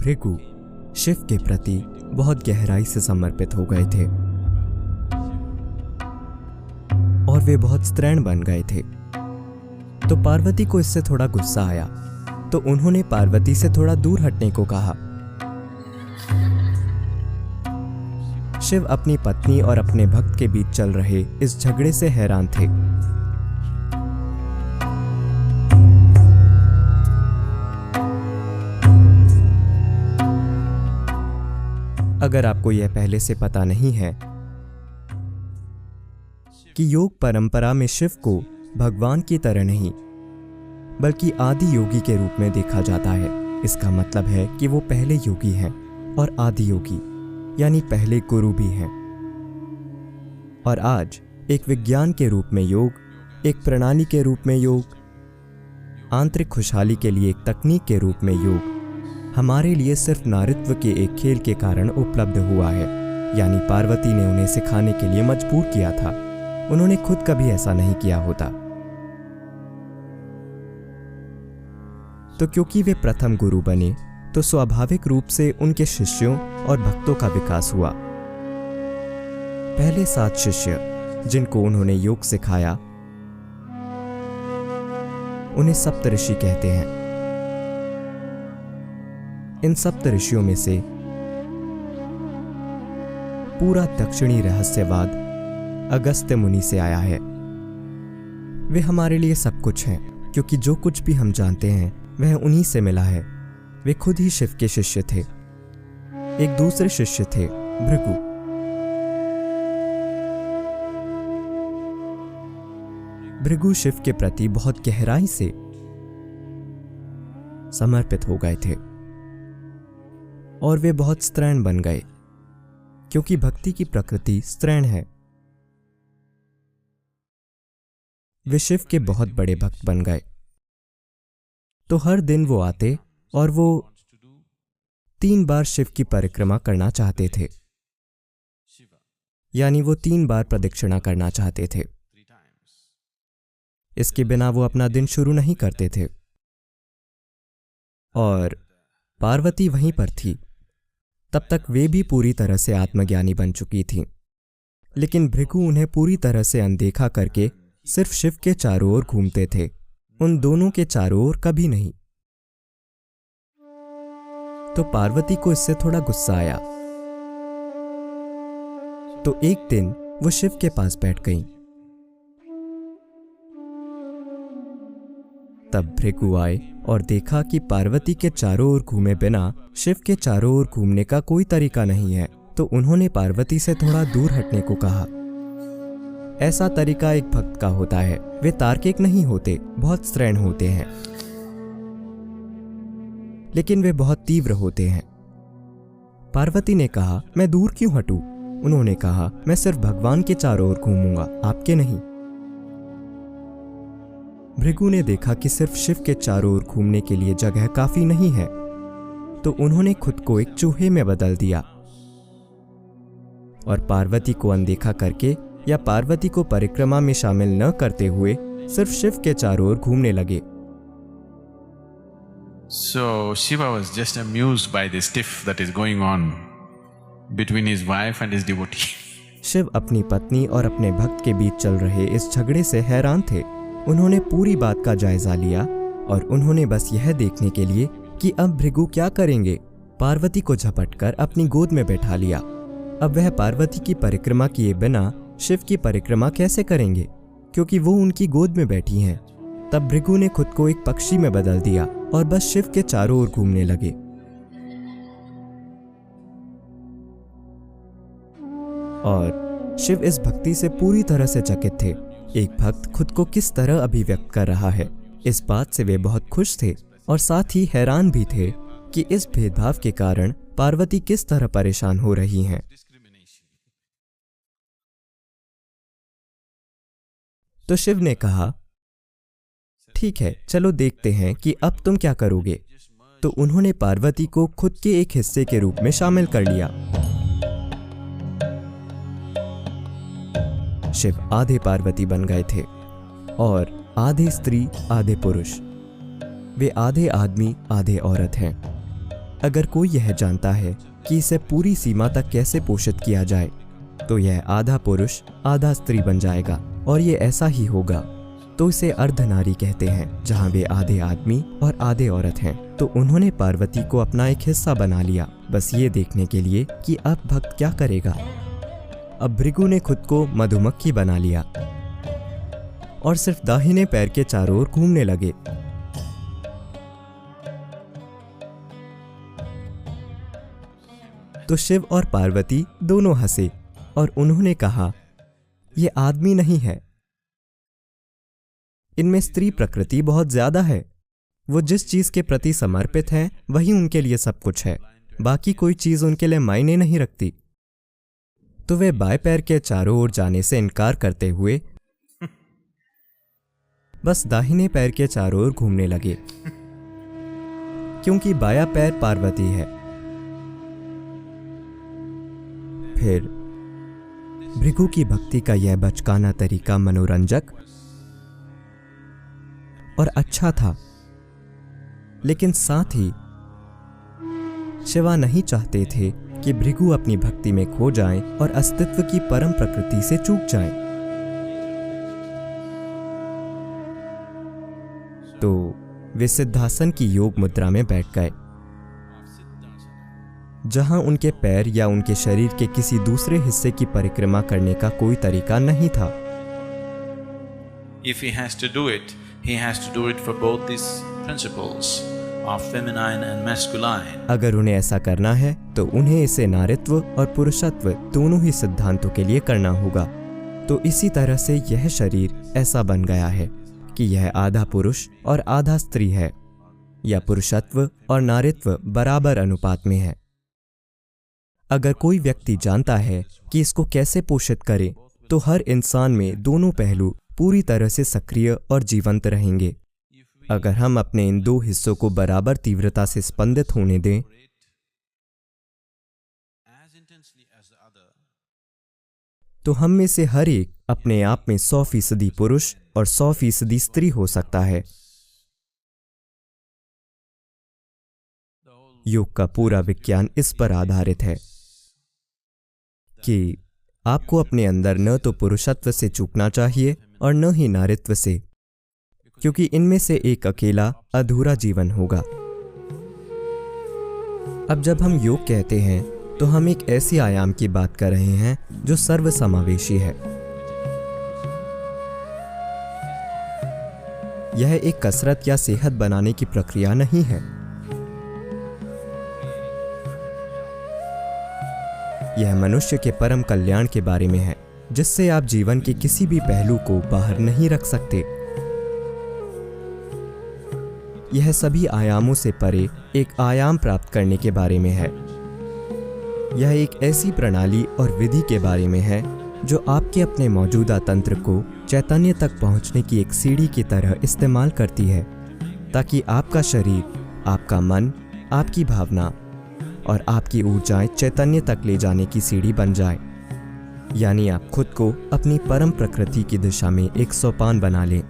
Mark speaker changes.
Speaker 1: भृगु शिव के प्रति बहुत गहराई से समर्पित हो गए थे और वे बहुत स्त्रैण बन गए थे। तो पार्वती को इससे थोड़ा गुस्सा आया, तो उन्होंने पार्वती से थोड़ा दूर हटने को कहा। शिव अपनी पत्नी और अपने भक्त के बीच चल रहे इस झगड़े से हैरान थे। अगर आपको यह पहले से पता नहीं है कि योग परंपरा में शिव को भगवान की तरह नहीं बल्कि आदि योगी के रूप में देखा जाता है, इसका मतलब है कि वो पहले योगी हैं और आदि योगी यानी पहले गुरु भी हैं। और आज एक विज्ञान के रूप में योग, एक प्रणाली के रूप में योग, आंतरिक खुशहाली के लिए एक तकनीक के रूप में योग हमारे लिए सिर्फ नारीत्व के एक खेल के कारण उपलब्ध हुआ है। यानी पार्वती ने उन्हें सिखाने के लिए मजबूर किया था, उन्होंने खुद कभी ऐसा नहीं किया होता। तो क्योंकि वे प्रथम गुरु बने तो स्वाभाविक रूप से उनके शिष्यों और भक्तों का विकास हुआ। पहले 7 शिष्य जिनको उन्होंने योग सिखाया उन्हें सप्तऋषि कहते हैं। इन सप्तऋषियों में से पूरा दक्षिणी रहस्यवाद अगस्त्य मुनि से आया है। वे हमारे लिए सब कुछ हैं, क्योंकि जो कुछ भी हम जानते हैं वह उन्हीं से मिला है। वे खुद ही शिव के शिष्य थे। एक दूसरे शिष्य थे भृगु। भृगु शिव के प्रति बहुत गहराई से समर्पित हो गए थे और वे बहुत स्त्रैण बन गए, क्योंकि भक्ति की प्रकृति स्त्रैण है। वे शिव के बहुत बड़े भक्त बन गए। तो हर दिन वो आते और वो 3 बार शिव की परिक्रमा करना चाहते थे, यानी वो 3 बार प्रदक्षिणा करना चाहते थे। इसके बिना वो अपना दिन शुरू नहीं करते थे। और पार्वती वहीं पर थी। तब तक वे भी पूरी तरह से आत्मज्ञानी बन चुकी थीं। लेकिन भृगु उन्हें पूरी तरह से अनदेखा करके सिर्फ शिव के चारों ओर घूमते थे, उन दोनों के चारों ओर कभी नहीं। तो पार्वती को इससे थोड़ा गुस्सा आया। तो एक दिन वो शिव के पास बैठ गईं। तब भृगु आए और देखा कि पार्वती के चारों ओर घूमे बिना शिव के चारों ओर घूमने का कोई तरीका नहीं है। तो उन्होंने पार्वती से थोड़ा दूर हटने को कहा। ऐसा तरीका एक भक्त का होता है। वे तार्किक नहीं होते, बहुत स्त्रैण होते हैं, लेकिन वे बहुत तीव्र होते हैं। पार्वती ने कहा, मैं दूर क्यों हटूं? उन्होंने कहा, मैं सिर्फ भगवान के चारों ओर घूमूंगा, आपके नहीं। भृगु ने देखा कि सिर्फ शिव के चारों ओर घूमने के लिए जगह काफी नहीं है, तो उन्होंने खुद को एक चूहे में बदल दिया और पार्वती को अनदेखा करके या पार्वती को परिक्रमा में शामिल न करते हुए सिर्फ शिव के चारों ओर घूमने लगे।
Speaker 2: So Shiva was just amused by this tiff that is going on between his wife and his devotee.
Speaker 1: Shiv अपनी पत्नी और अपने भक्त के बीच चल रहे इस झगड़े से हैरान थे। उन्होंने पूरी बात का जायजा लिया और उन्होंने बस यह देखने के लिए कि अब भृगु क्या करेंगे, पार्वती को झपटकर अपनी गोद में बैठा लिया। अब वह पार्वती की परिक्रमा किए बिना शिव की परिक्रमा कैसे करेंगे, क्योंकि वो उनकी गोद में बैठी हैं। तब भृगु ने खुद को एक पक्षी में बदल दिया और बस शिव के चारों ओर घूमने लगे। और शिव इस भक्ति से पूरी तरह से चकित थे। एक भक्त खुद को किस तरह अभिव्यक्त कर रहा है, इस बात से वे बहुत खुश थे और साथ ही हैरान भी थे कि इस भेदभाव के कारण पार्वती किस तरह परेशान हो रही हैं। तो शिव ने कहा, ठीक है, चलो देखते हैं कि अब तुम क्या करोगे। तो उन्होंने पार्वती को खुद के एक हिस्से के रूप में शामिल कर लिया। शिव आधे पार्वती बन गए थे और आधे स्त्री आधे पुरुष। वे आधे आदमी आधे औरत हैं। अगर कोई यह जानता है कि इसे पूरी सीमा तक कैसे पोषित किया जाए, तो यह आधा पुरुष आधा स्त्री बन जाएगा, और ये ऐसा ही होगा। तो इसे अर्धनारी कहते हैं, जहाँ वे आधे आदमी और आधे औरत हैं। तो उन्होंने पार्वती को अपना एक हिस्सा बना लिया, बस ये देखने के लिए कि अब भक्त क्या करेगा। अब भृगु ने खुद को मधुमक्खी बना लिया और सिर्फ दाहिने पैर के चारों ओर घूमने लगे। तो शिव और पार्वती दोनों हंसे और उन्होंने कहा, ये आदमी नहीं है, इनमें स्त्री प्रकृति बहुत ज्यादा है। वो जिस चीज के प्रति समर्पित हैं वही उनके लिए सब कुछ है, बाकी कोई चीज उनके लिए मायने नहीं रखती। तो वे बाएं पैर के चारों ओर जाने से इनकार करते हुए बस दाहिने पैर के चारों ओर घूमने लगे, क्योंकि बायां पैर पार्वती है। फिर भृगु की भक्ति का यह बचकाना तरीका मनोरंजक और अच्छा था, लेकिन साथ ही शिवा नहीं चाहते थे कि भृगु अपनी भक्ति में खो जाएं और अस्तित्व की परम प्रकृति से चूक जाएं। तो वे सिद्धासन की योग मुद्रा में बैठ गए, जहां उनके पैर या उनके शरीर के किसी दूसरे हिस्से की परिक्रमा करने का कोई तरीका नहीं था।
Speaker 2: If he has to do it, he has to do it for both these principles of feminine and masculine.
Speaker 1: अगर उन्हें ऐसा करना है तो उन्हें इसे नारित्व और पुरुषत्व दोनों ही सिद्धांतों के लिए करना होगा। तो इसी तरह से यह शरीर ऐसा बन गया है कि यह आधा पुरुष और आधा स्त्री है, या पुरुषत्व और नारित्व बराबर अनुपात में है। अगर कोई व्यक्ति जानता है कि इसको कैसे पोषित करे, तो हर इंसान में दोनों पहलू पूरी तरह से सक्रिय और जीवंत रहेंगे। अगर हम अपने इन दो हिस्सों को बराबर तीव्रता से स्पंदित होने दें, तो हम में से हर एक अपने आप में 100% पुरुष और 100% स्त्री हो सकता है। योग का पूरा विज्ञान इस पर आधारित है कि आपको अपने अंदर न तो पुरुषत्व से चूकना चाहिए और न ही नारित्व से, क्योंकि इनमें से एक अकेला अधूरा जीवन होगा। अब जब हम योग कहते हैं तो हम एक ऐसी आयाम की बात कर रहे हैं जो सर्वसमावेशी है। यह एक कसरत या सेहत बनाने की प्रक्रिया नहीं है। यह मनुष्य के परम कल्याण के बारे में है, जिससे आप जीवन के किसी भी पहलू को बाहर नहीं रख सकते। यह सभी आयामों से परे एक आयाम प्राप्त करने के बारे में है। यह एक ऐसी प्रणाली और विधि के बारे में है जो आपके अपने मौजूदा तंत्र को चैतन्य तक पहुंचने की एक सीढ़ी की तरह इस्तेमाल करती है, ताकि आपका शरीर, आपका मन, आपकी भावना और आपकी ऊर्जाएं चैतन्य तक ले जाने की सीढ़ी बन जाए। यानी आप खुद को अपनी परम प्रकृति की दिशा में एक सोपान बना लें।